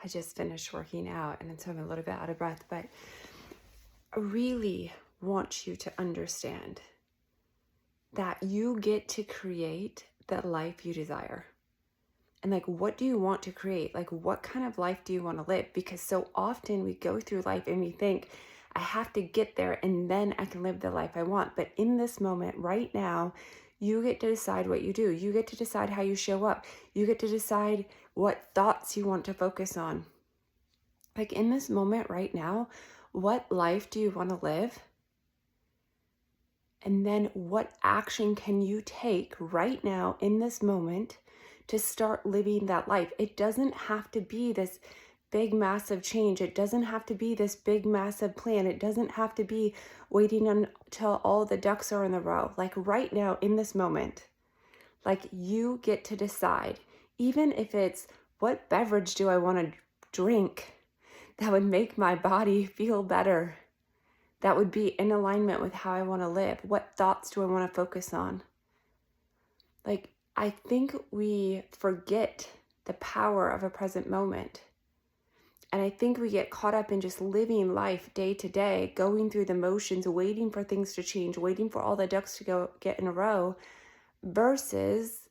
I just finished working out and so I'm a little bit out of breath, but I really want you to understand that you get to create the life you desire. And like, what do you want to create? Like, what kind of life do you want to live? Because so often we go through life and we think, I have to get there and then I can live the life I want. But in this moment, right now, you get to decide what you do. You get to decide how you show up. You get to decide what thoughts you want to focus on. Like in this moment right now, what life do you want to live? And then what action can you take right now in this moment to start living that life? It doesn't have to be this big, massive change. It doesn't have to be this big, massive plan. It doesn't have to be waiting until all the ducks are in a row. Like right now in this moment, like you get to decide, even if it's what beverage do I want to drink that would make my body feel better, that would be in alignment with how I want to live. What thoughts do I want to focus on? Like, I think we forget the power of a present moment. And I think we get caught up in just living life day to day, going through the motions, waiting for things to change, waiting for all the ducks to get in a row, versus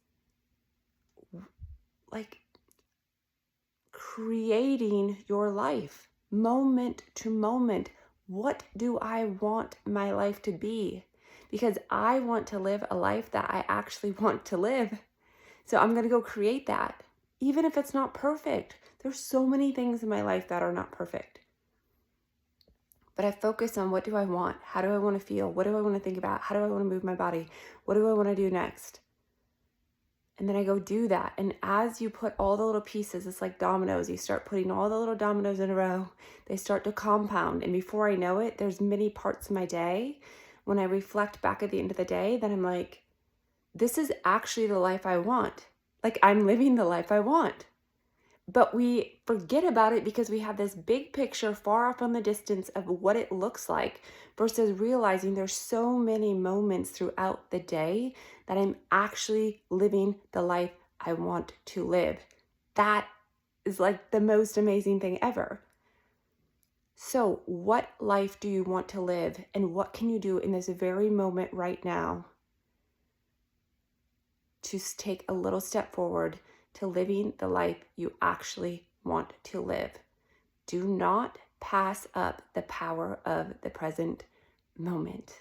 like creating your life moment to moment. What do I want my life to be? Because I want to live a life that I actually want to live. So I'm going to go create that. Even if it's not perfect. There's so many things in my life that are not perfect. But I focus on, what do I want? How do I want to feel? What do I want to think about? How do I want to move my body? What do I want to do next? And then I go do that. And as you put all the little pieces, it's like dominoes. You start putting all the little dominoes in a row. They start to compound. And before I know it, there's many parts of my day when I reflect back at the end of the day that I'm like, this is actually the life I want. Like, I'm living the life I want. But we forget about it because we have this big picture far off on the distance of what it looks like, versus realizing there's so many moments throughout the day that I'm actually living the life I want to live. That is like the most amazing thing ever. So what life do you want to live, and what can you do in this very moment right now to take a little step forward to living the life you actually want to live? Do not pass up the power of the present moment.